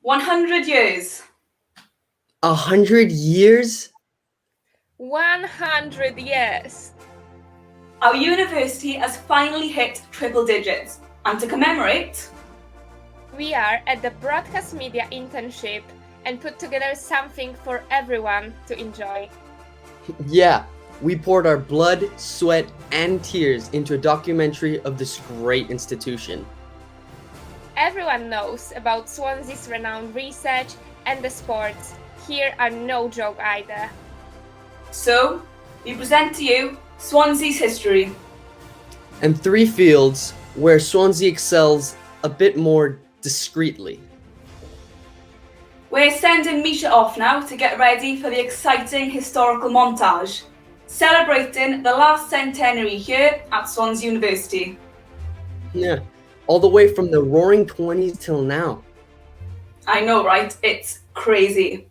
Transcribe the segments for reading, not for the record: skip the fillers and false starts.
100 years. 100 years? 100 years. Our university has finally hit triple digits, and to commemorate, we are at the Broadcast Media Internship and put together something for everyone to enjoy. Yeah, we poured our blood, sweat, and tears into a documentary of this great institution. Everyone knows about Swansea's renowned research, and the sports here are no joke either. So, we present to you Swansea's history. And 3 fields where Swansea excels a bit more discreetly. We're sending Misha off now to get ready for the exciting historical montage, celebrating the last centenary here at Swansea University. Yeah, all the way from the roaring 20s till now. I know, right? It's crazy.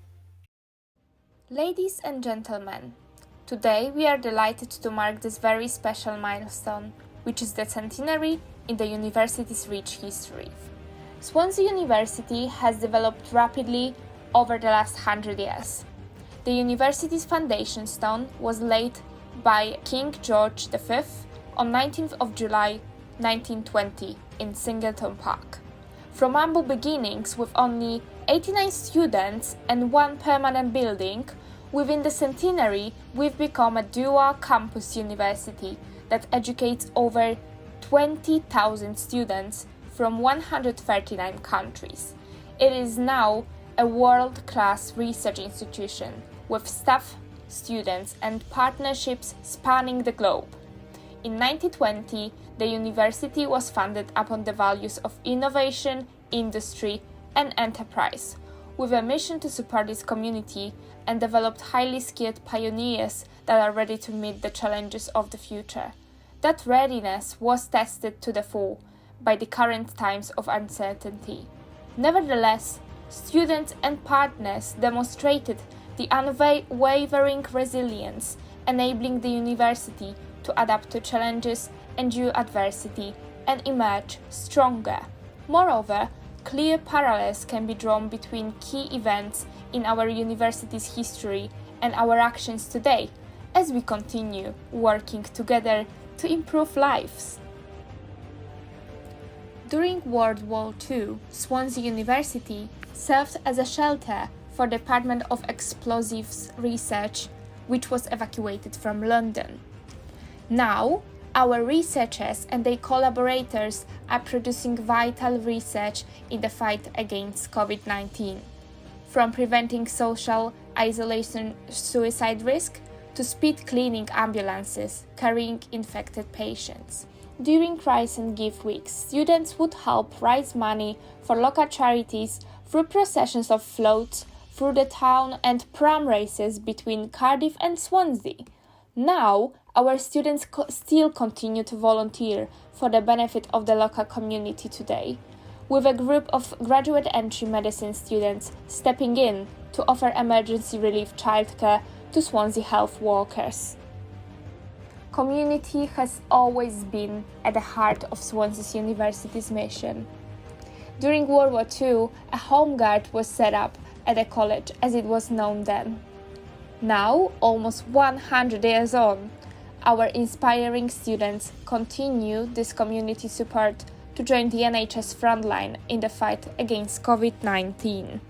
Ladies and gentlemen, today we are delighted to mark this very special milestone, which is the centenary in the university's rich history. Swansea University has developed rapidly over the last 100 years. The university's foundation stone was laid by King George V on 19th of July 1920 in Singleton Park. From humble beginnings with only 89 students and 1 permanent building, within the centenary we've become a dual campus university that educates over 20,000 students from 139 countries. It is now a world-class research institution with staff, students, and partnerships spanning the globe. In 1920, the university was founded upon the values of innovation, industry, and enterprise, with a mission to support its community and developed highly skilled pioneers that are ready to meet the challenges of the future. That readiness was tested to the full by the current times of uncertainty. Nevertheless, students and partners demonstrated the unwavering resilience, enabling the university to adapt to challenges, endure adversity, and emerge stronger. Moreover, clear parallels can be drawn between key events in our university's history and our actions today, as we continue working together to improve lives. During World War II, Swansea University served as a shelter for the Department of Explosives Research, which was evacuated from London. Now, our researchers and their collaborators are producing vital research in the fight against COVID-19, from preventing social isolation suicide risk to speed cleaning ambulances carrying infected patients. During Rise and Give weeks, students would help raise money for local charities through processions of floats through the town and pram races between Cardiff and Swansea. Now, our students still continue to volunteer for the benefit of the local community today, with a group of graduate entry medicine students stepping in to offer emergency relief childcare to Swansea health workers. Community has always been at the heart of Swansea University's mission. During World War II, a home guard was set up at the college as it was known then. Now, almost 100 years on, our inspiring students continue this community support to join the NHS frontline in the fight against COVID-19.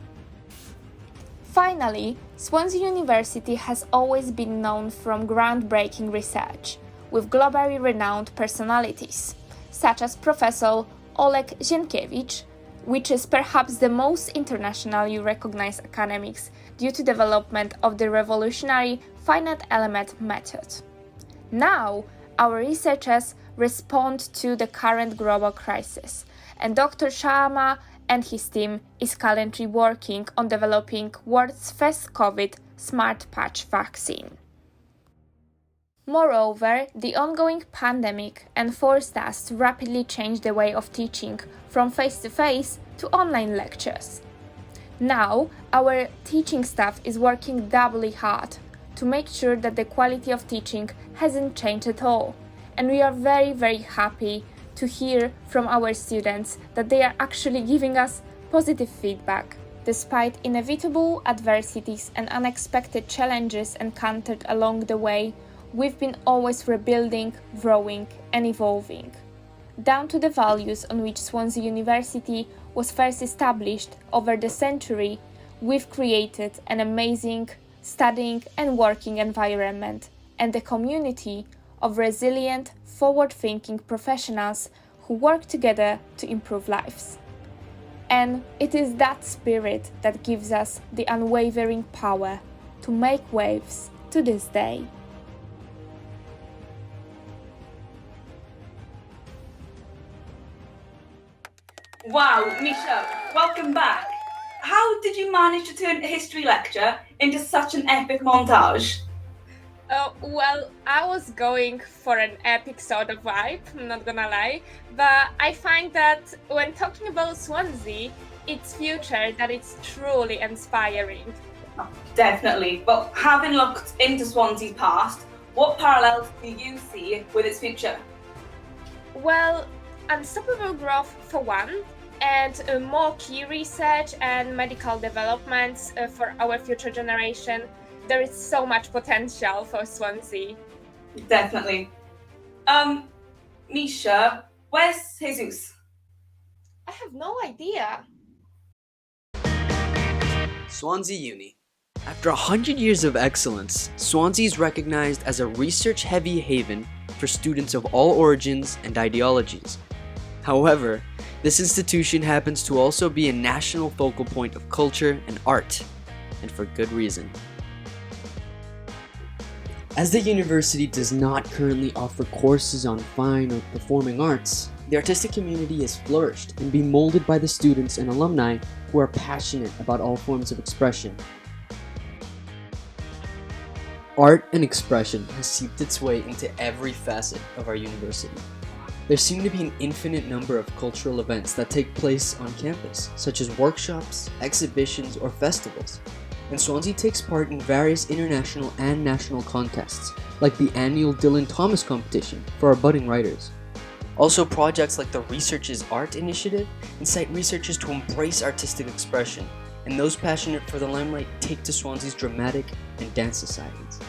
Finally, Swansea University has always been known from groundbreaking research, with globally renowned personalities, such as Professor Oleg Zienkiewicz, which is perhaps the most internationally recognized academics due to development of the revolutionary finite element method. Now, our researchers respond to the current global crisis, and Dr. Sharma and his team is currently working on developing world's first COVID smart patch vaccine. Moreover, the ongoing pandemic enforced us to rapidly change the way of teaching from face-to-face to online lectures. Now, our teaching staff is working doubly hard to make sure that the quality of teaching hasn't changed at all, and we are very happy to hear from our students that they are actually giving us positive feedback. Despite inevitable adversities and unexpected challenges encountered along the way, we've been always rebuilding, growing, and evolving. Down to the values on which Swansea University was first established over the century, we've created an amazing studying and working environment and a community of resilient, forward-thinking professionals who work together to improve lives. And it is that spirit that gives us the unwavering power to make waves to this day. Wow, Misha, welcome back. How did you manage to turn a history lecture into such an epic montage? Well, I was going for an epic sort of vibe, I'm not gonna lie, but I find that when talking about Swansea, its future, that it's truly inspiring. Oh, definitely, but having looked into Swansea's past, what parallels do you see with its future? Well, unstoppable growth for one, and more key research and medical developments for our future generation. There is so much potential for Swansea. Definitely. Misha, where's Jesus? I have no idea. Swansea Uni. After 100 years of excellence, Swansea is recognized as a research-heavy haven for students of all origins and ideologies. However, this institution happens to also be a national focal point of culture and art, and for good reason. As the university does not currently offer courses on fine or performing arts, the artistic community has flourished and been molded by the students and alumni who are passionate about all forms of expression. Art and expression has seeped its way into every facet of our university. There seem to be an infinite number of cultural events that take place on campus, such as workshops, exhibitions, or festivals. And Swansea takes part in various international and national contests, like the annual Dylan Thomas competition for our budding writers. Also, projects like the Researchers Art Initiative incite researchers to embrace artistic expression, and those passionate for the limelight take to Swansea's dramatic and dance societies.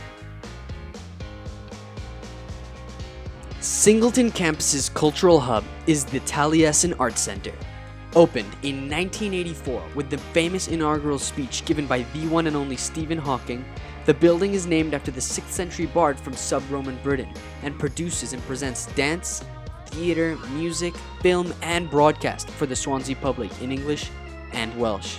Singleton campus's cultural hub is the Taliesin Art Centre. Opened in 1984 with the famous inaugural speech given by the one and only Stephen Hawking, the building is named after the 6th century bard from sub-Roman Britain and produces and presents dance, theatre, music, film, and broadcast for the Swansea public in English and Welsh.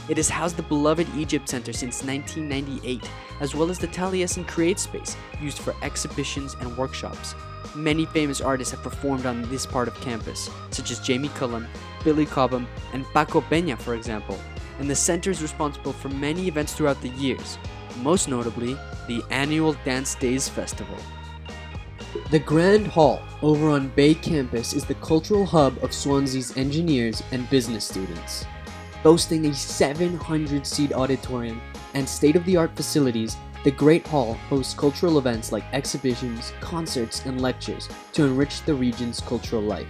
It has housed the beloved Egypt Centre since 1998, as well as the Taliesin Create Space, used for exhibitions and workshops. Many famous artists have performed on this part of campus, such as Jamie Cullum, Billy Cobham, and Paco Peña, for example, and the centre is responsible for many events throughout the years, most notably the annual Dance Days Festival. The Grand Hall over on Bay Campus is the cultural hub of Swansea's engineers and business students. Boasting a 700-seat auditorium and state-of-the-art facilities, the Great Hall hosts cultural events like exhibitions, concerts, and lectures to enrich the region's cultural life.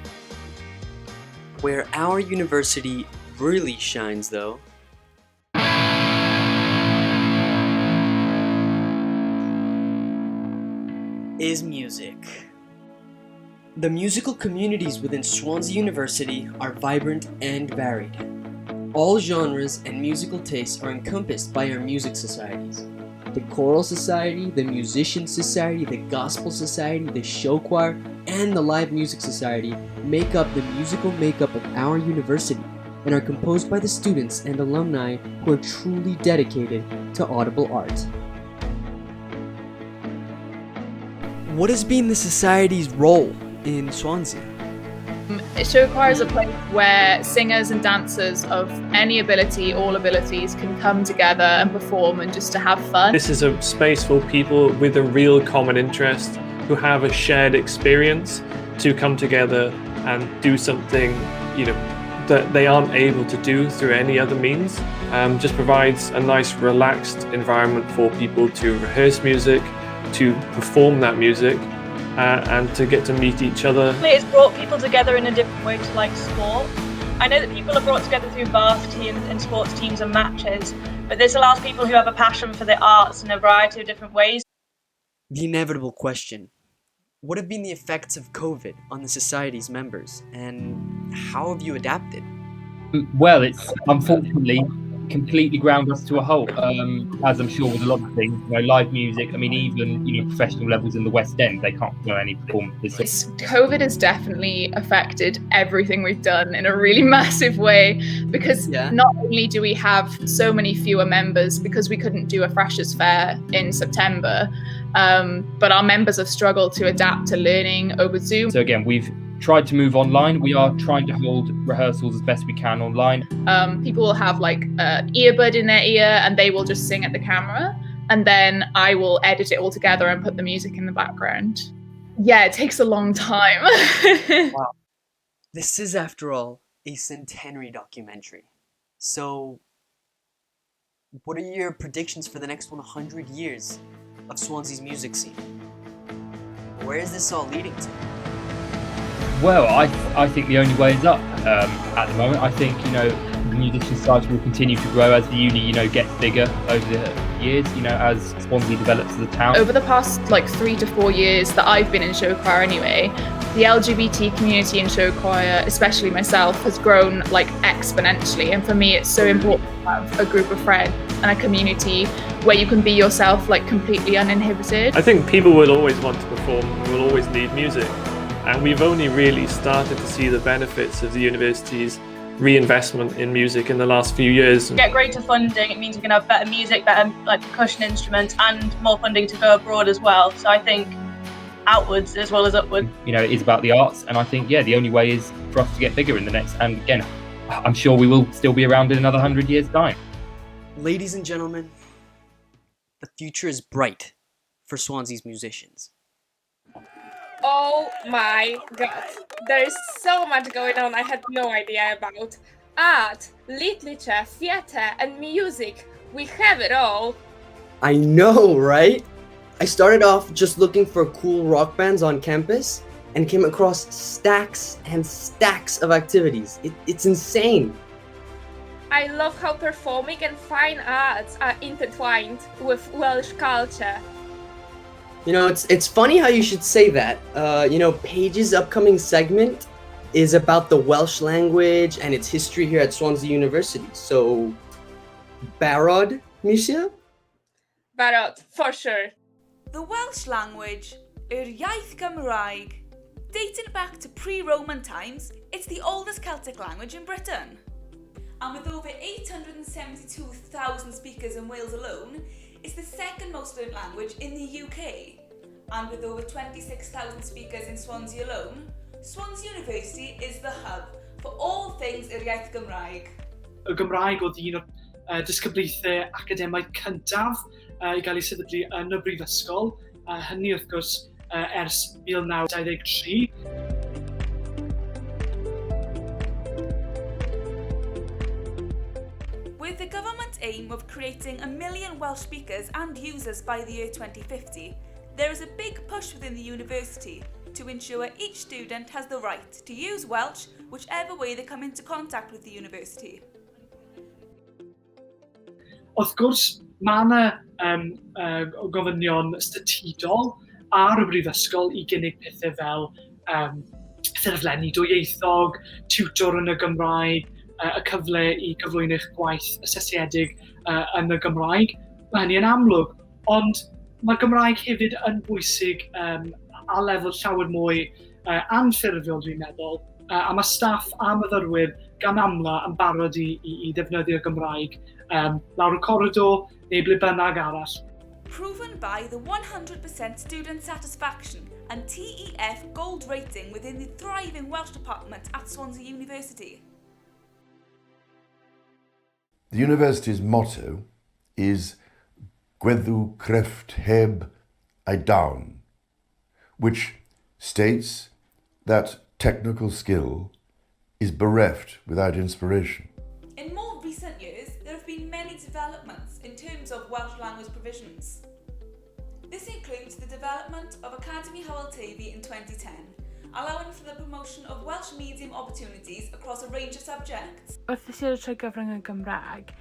Where our university really shines, though, is music. The musical communities within Swansea University are vibrant and varied. All genres and musical tastes are encompassed by our music societies. The Choral Society, the Musician Society, the Gospel Society, the Show Choir, and the Live Music Society make up the musical makeup of our university and are composed by the students and alumni who are truly dedicated to audible art. What has been the Society's role in Swansea? Show Choir is a place where singers and dancers of any ability, all abilities, can come together and perform and just to have fun. This is a space for people with a real common interest who have a shared experience to come together and do something, that they aren't able to do through any other means. Just provides a nice relaxed environment for people to rehearse music, to perform that music, and to get to meet each other. It's brought people together in a different way to like sport, I know that people are brought together through varsity and sports teams and matches, but there's a lot of people who have a passion for the arts in a variety of different ways. The inevitable question: what have been the effects of COVID on the society's members, and how have you adapted? Well, it's unfortunately completely ground us to a halt, as I'm sure with a lot of things. Live music, I mean, even professional levels in the West End, they can't do any performances. COVID has definitely affected everything we've done in a really massive way, because not only do we have so many fewer members because we couldn't do a freshers fair in September, but our members have struggled to adapt to learning over Zoom. So again, we've tried to move online. We are trying to hold rehearsals as best we can online. People will have like an earbud in their ear and they will just sing at the camera, and then I will edit it all together and put the music in the background. Yeah, it takes a long time. Wow. This is, after all, a Centenary documentary. So, what are your predictions for the next 100 years of Swansea's music scene? Where is this all leading to? Well, I think the only way is up at the moment. I think, the musician society will continue to grow as the uni, gets bigger over the years, as Swansea develops as a town. Over the past 3 to 4 years that I've been in show choir anyway, the LGBT community in show choir, especially myself, has grown exponentially. And for me, it's so important to have a group of friends and a community where you can be yourself completely uninhibited. I think people will always want to perform and will always need music. And we've only really started to see the benefits of the university's reinvestment in music in the last few years. Get greater funding, it means we can have better music, better percussion instruments, and more funding to go abroad as well. So I think outwards as well as upwards. It is about the arts, and I think the only way is for us to get bigger in the next. And again, I'm sure we will still be around in another 100 years' time. Ladies and gentlemen, the future is bright for Swansea's musicians. Oh my god, there is so much going on I had no idea about. Art, literature, theatre and music, we have it all. I know, right? I started off just looking for cool rock bands on campus and came across stacks and stacks of activities. It's insane. I love how performing and fine arts are intertwined with Welsh culture. It's funny how you should say that. Paige's upcoming segment is about the Welsh language and its history here at Swansea University. So, barod, Monsieur? Barod, for sure. The Welsh language, yr iaith Gymraeg. Dating back to pre-Roman times, it's the oldest Celtic language in Britain. And with over 872,000 speakers in Wales alone, it's the second most learned language in the UK. And with over 26,000 speakers in Swansea alone, Swansea University is the hub for all things yr iaith Gymraeg. Y Gymraeg oedd un o'r disgybliaethau academaidd cyntaf i gael ei sefydlu yn y brifysgol. Hynny wrth gwrs ers 1923. With the government aim of creating 1 million Welsh speakers and users by the year 2050, there is a big push within the university to ensure each student has the right to use Welsh whichever way they come into contact with the university. Wrth gwrs, mae yna gofynion statudol ar y brifysgol i gynnig pethau fel ffurflenni dwyieithog, tiwtor yn y Gymraeg, y cyfle i gyflwyno eich gwaith asesiedig yn y Gymraeg. Mae hynny yn amlwg, ond mae Gymraeg hefyd yn bwysig a lefel llawer mwy anffurfiol, dwi'n meddwl, a mae staff a myfyrwyr gan amla yn barod i ddefnyddio'r Gymraeg lawr y coridor neu ble bynnag arall. Proven by the 100% student satisfaction and TEF gold rating within the thriving Welsh department at Swansea University. The university's motto is Gweddw crefft heb ei dawn, which states that technical skill is bereft without inspiration. In more recent years, there have been many developments in terms of Welsh language provisions. This includes the development of Academy Hywel Teifi in 2010, allowing for the promotion of Welsh medium opportunities across a range of subjects. Wrth i siarad trwy gyfrwng y Gymraeg,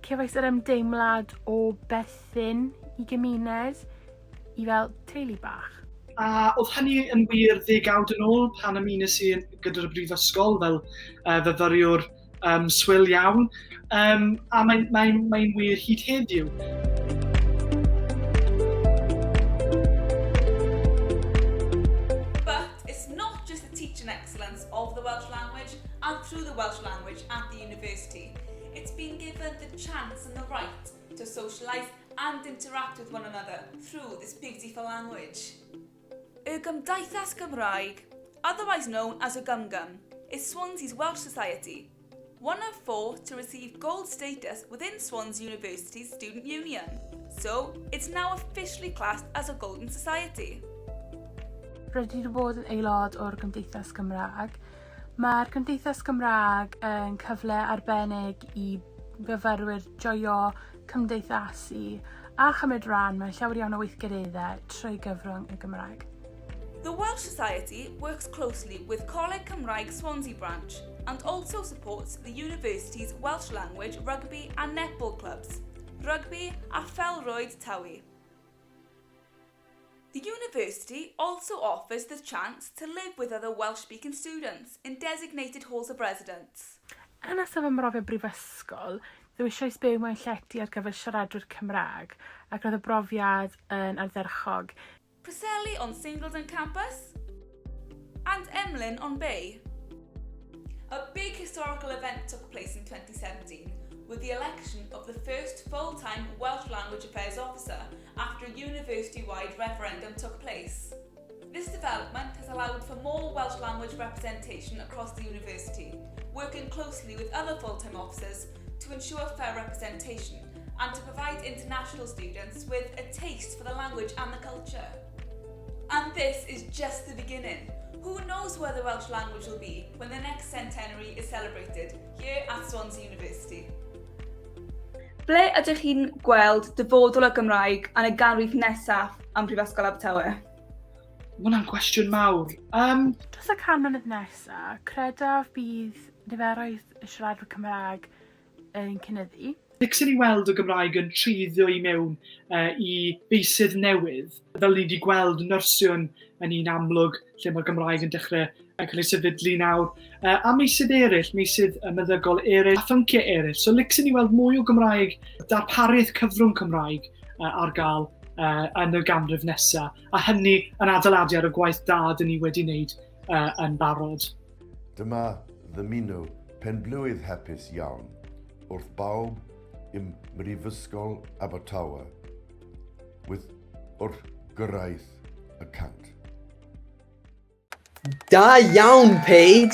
cefais yr ymdeimlad o berthyn I gymuned I fel teulu bach. A oedd hynny yn wir 10 yn ôl pan ymunes I gyda'r brifysgol fel fyfyriwr swil iawn. A mae'n wir hyd heddiw. But it's not just the teaching excellence of the Welsh language and through the Welsh language at the university. It's been given the chance and the right to socialise and interact with one another through this beautiful language. Y Gymdeithas Gymraeg, otherwise known as a Gymgym, is Swansea's Welsh society, one of 4 to receive gold status within Swansea University's student union. So, it's now officially classed as a golden society. Rydw I bod yn aelod o'r Gymdeithas Gymraeg. Mae'r Gymdeithas Gymraeg yn cyfle arbennig I fyfyrwyr joio cymdeithasu a chymryd rhan mewn llawer iawn o weithgareddau trwy gyfrwng y Gymraeg. The Welsh Society works closely with Coleg Cymraeg Swansea branch and also supports the university's Welsh Language, rugby and netball clubs, rugby a Pêl-droed Tawi. The university also offers the chance to live with other Welsh-speaking students in designated halls of residence. Yn ystod fy mrofiad brifysgol, ddewisais byw mewn llety ar gyfer siaradwyr Cymraeg ac roedd y brofiad yn ardderchog. Preseli on Singleton campus and Emlyn on Bay. A big historical event took place in 2017 with the election of the first full-time Welsh Language Affairs officer after a university-wide referendum took place. This development has allowed for more Welsh language representation across the university, working closely with other full-time officers to ensure fair representation and to provide international students with a taste for the language and the culture. And this is just the beginning. Who knows where the Welsh language will be when the next centenary is celebrated here at Swansea University? Ble ydych chi'n gweld dyfodol y Gymraeg yn y ganrif nesaf am Prifysgol Abertawe? Mae hwnna'n gwestiwn mawr. Dros y 100 mlynedd nesaf, credaf bydd niferoedd y siaradwyr Cymraeg yn cynyddu. Dic sy'n ei weld y Gymraeg yn tryddio I mewn I feisydd newydd. Fel ni wedi gweld nyrsio yn un amlwg lle mae'r Gymraeg yn dechrau cael ei sefydlu nawr. A meysydd eraill, meysydd meddygol eraill, a thynciau eraill. So lic sy'n ei weld mwy o Gymraeg, darpariaeth cyfrwng Cymraeg ar gael yn y ganrif nesaf. A hynny yn adeiladu ar y gwaith da dyn ni wedi wneud yn barod. Dyma ddymunw penblwydd hapus iawn wrth bawb im Mhrifysgol Abertawe wrth gyrraedd y cant. Da iawn, Paige!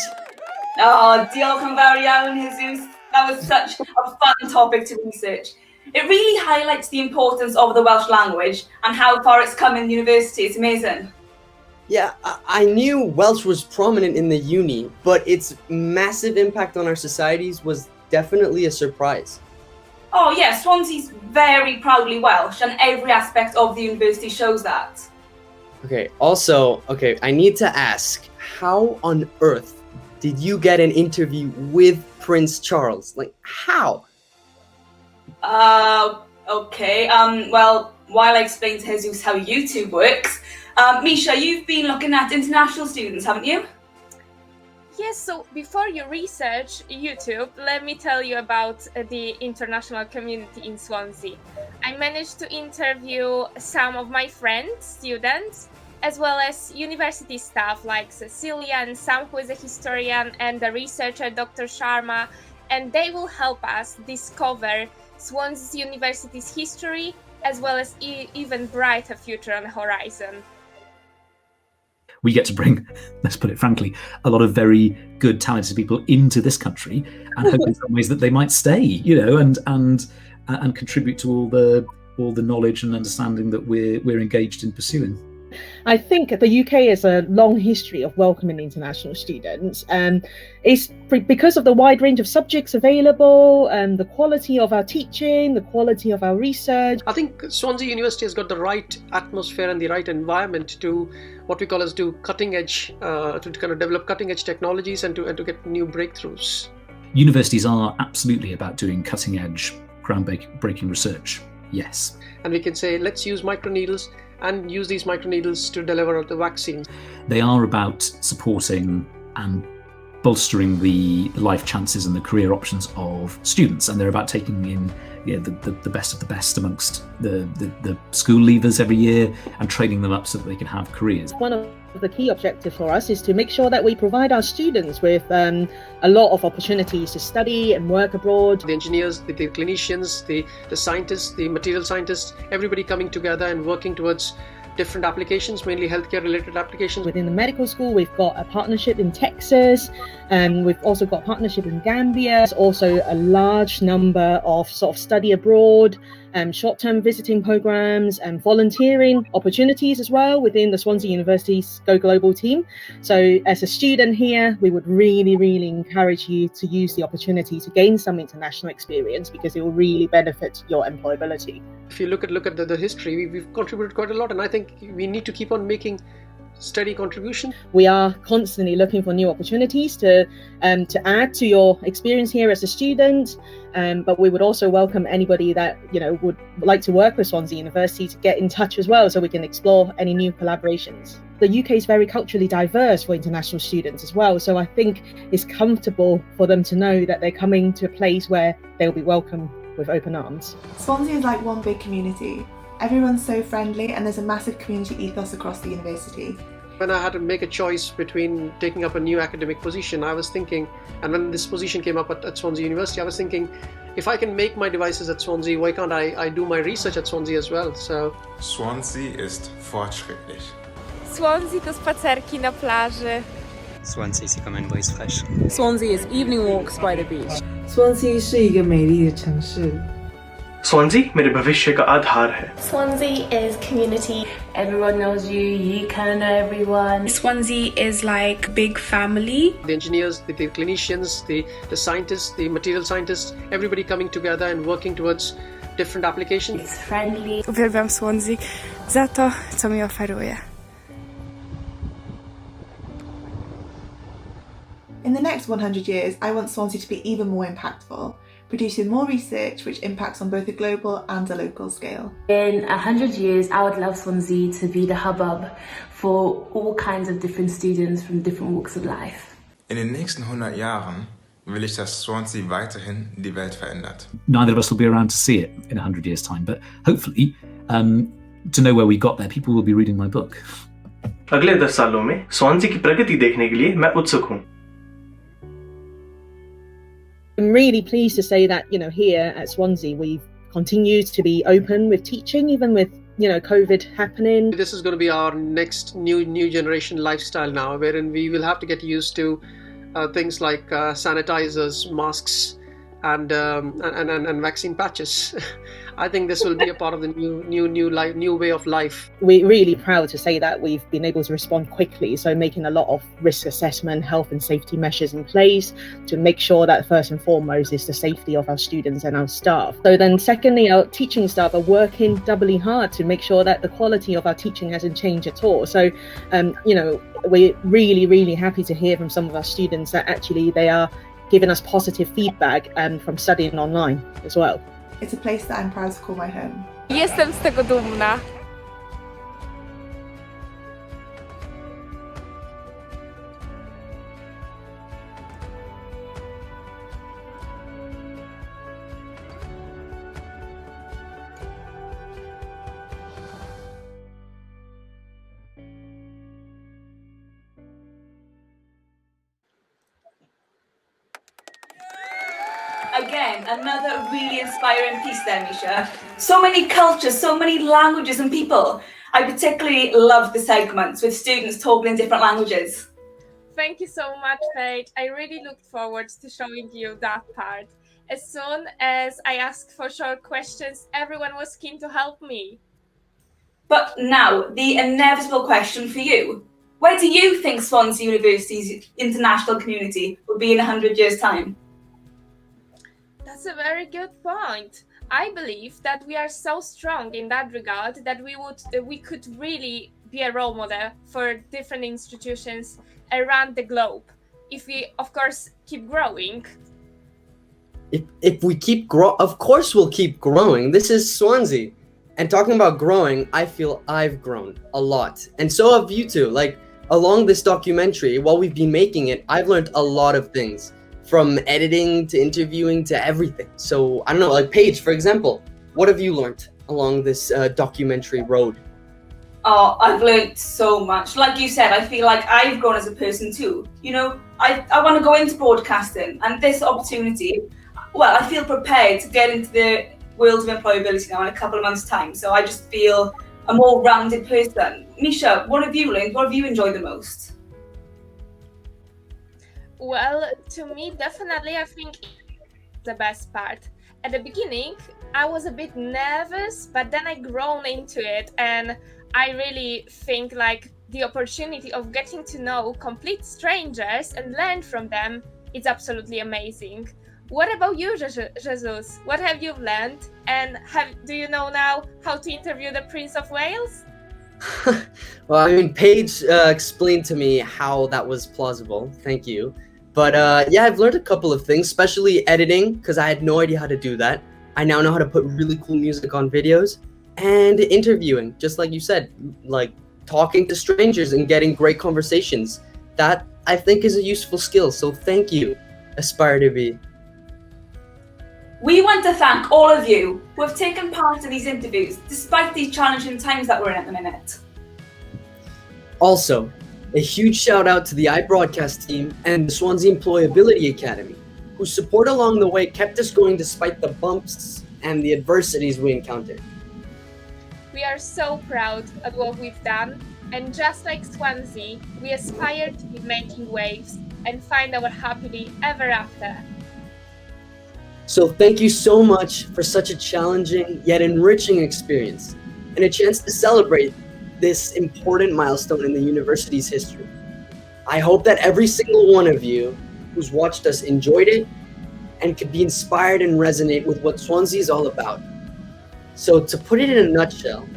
Oh, diolch yn fawr iawn, Jesus. That was such a fun topic to research. It really highlights the importance of the Welsh language and how far it's come in the university. It's amazing. Yeah, I knew Welsh was prominent in the uni, but its massive impact on our societies was definitely a surprise. Oh yeah, Swansea's very proudly Welsh and every aspect of the university shows that. Okay, I need to ask, how on earth did you get an interview with Prince Charles? Like, how? Okay, well, while I explain to Jesus how YouTube works, Misha, you've been looking at international students, haven't you? Yes, so before you research YouTube, let me tell you about the international community in Swansea. I managed to interview some of my friends, students, as well as university staff like Cecilia and Sam, who is a historian, and the researcher, Dr. Sharma, and they will help us discover Swansea University's history, as well as even brighter future on the horizon. We get to bring, let's put it frankly, a lot of very good, talented people into this country and hope in some ways that they might stay, and contribute to all the knowledge and understanding that we're engaged in pursuing. I think the UK has a long history of welcoming international students. It's because of the wide range of subjects available, the quality of our teaching, the quality of our research. I think Swansea University has got the right atmosphere and the right environment to what we call as do cutting edge, to kind of develop cutting edge technologies and to get new breakthroughs. Universities are absolutely about doing cutting edge, groundbreaking research. Yes. And we can say, let's use microneedles and use these microneedles to deliver the vaccines. They are about supporting and bolstering the life chances and the career options of students, and they're about taking in the best of the best amongst the school leavers every year and training them up so that they can have careers. One of the key objectives for us is to make sure that we provide our students with a lot of opportunities to study and work abroad. The engineers, the clinicians, the scientists, the material scientists, everybody coming together and working towards different applications, mainly healthcare related applications. Within the medical school, we've got a partnership in Texas, and we've also got a partnership in Gambia. There's also a large number of sort of study abroad, short-term visiting programs and volunteering opportunities as well within the Swansea University's Go Global team. So as a student here, we would really, really encourage you to use the opportunity to gain some international experience, because it will really benefit your employability. If you look at the history, we've contributed quite a lot, and I think we need to keep on making steady contribution. We are constantly looking for new opportunities to add to your experience here as a student, but we would also welcome anybody that would like to work with Swansea University to get in touch as well, so we can explore any new collaborations. The UK is very culturally diverse for international students as well, so I think it's comfortable for them to know that they're coming to a place where they'll be welcomed with open arms. Swansea is like one big community. Everyone's so friendly, and there's a massive community ethos across the university. When I had to make a choice between taking up a new academic position, I was thinking, and when this position came up at Swansea University, I was thinking, if I can make my devices at Swansea, why can't I do my research at Swansea as well? So Swansea ist fortschrittlich. Swansea to spacerki na plaży. Swansea是个蛮多 is fresh. Swansea is evening walks by the beach. Swansea 是一个美丽的城市。Swansea मेरे भविष्य का आधार है. Swansea is community. Everyone knows you, you kind of know everyone. Swansea is like big family. The engineers, the clinicians, the scientists, the material scientists, everybody coming together and working towards different applications. It's friendly. Uwielbiam Swansea za to, co mi oferuje. In the next 100 years, I want Swansea to be even more impactful, producing more research which impacts on both a global and a local scale. In 100 years, I would love Swansea to be the hubbub for all kinds of different students from different walks of life. In den nächsten 100 Jahren will ich, dass Swansea weiterhin die Welt verändert. Neither of us will be around to see it in 100 years' time, but hopefully, to know where we got there, people will be reading my book. अगले 10 सालों में Swansea की प्रगति देखने के लिए मैं उत्सुक हूँ. I'm really pleased to say that, here at Swansea, we've continued to be open with teaching, even with, COVID happening. This is going to be our next new generation lifestyle now, wherein we will have to get used to things like sanitizers, masks, and vaccine patches. I think this will be a part of the new way of life. We're really proud to say that we've been able to respond quickly, so making a lot of risk assessment, health and safety measures in place to make sure that first and foremost is the safety of our students and our staff. So then secondly, our teaching staff are working doubly hard to make sure that the quality of our teaching hasn't changed at all. So, we're really, really happy to hear from some of our students that actually they are giving us positive feedback from studying online as well. It's a place that I'm proud to call my home. Jestem z tego dumna. Again, another really inspiring piece there, Misha. So many cultures, so many languages and people. I particularly loved the segments with students talking in different languages. Thank you so much, Paige. I really looked forward to showing you that part. As soon as I asked for short questions, everyone was keen to help me. But now, the inevitable question for you. Where do you think Swansea University's international community will be in 100 years' time? That's a very good point. I believe that we are so strong in that regard that we could really be a role model for different institutions around the globe if we, of course, keep growing. If we keep of course we'll keep growing. This is Swansea. And talking about growing, I feel I've grown a lot. And so have you two. Like, along this documentary, while we've been making it, I've learned a lot of things. From editing to interviewing to everything. So, I don't know, like Paige, for example, what have you learned along this documentary road? Oh, I've learned so much. Like you said, I feel like I've grown as a person too. You know, I want to go into broadcasting, and this opportunity, well, I feel prepared to get into the world of employability now in a couple of months' time. So I just feel a more rounded person. Misha, what have you learned? What have you enjoyed the most? Well, to me, definitely, I think the best part. At the beginning, I was a bit nervous, but then I grown into it, and I really think like the opportunity of getting to know complete strangers and learn from them is absolutely amazing. What about you, Jesus? What have you learned? And do you know now how to interview the Prince of Wales? Well, I mean, Paige explained to me how that was plausible. Thank you. But yeah, I've learned a couple of things, especially editing, because I had no idea how to do that. I now know how to put really cool music on videos. And interviewing, just like you said, like talking to strangers and getting great conversations. That, I think, is a useful skill. So thank you, Aspire to Be. We want to thank all of you who have taken part in these interviews, despite these challenging times that we're in at the minute. Also, a huge shout out to the iBroadcast team and the Swansea Employability Academy, whose support along the way kept us going despite the bumps and the adversities we encountered. We are so proud of what we've done, and just like Swansea, we aspire to be making waves and find our happily ever after. So thank you so much for such a challenging yet enriching experience and a chance to celebrate this important milestone in the university's history. I hope that every single one of you who's watched us enjoyed it and could be inspired and resonate with what Swansea is all about. So to put it in a nutshell,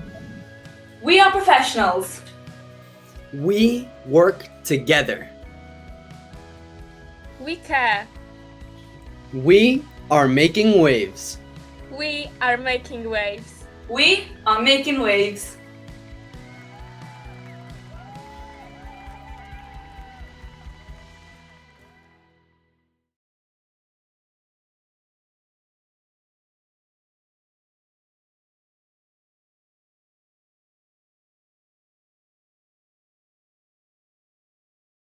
we are professionals. We work together. We care. We are making waves. We are making waves. We are making waves.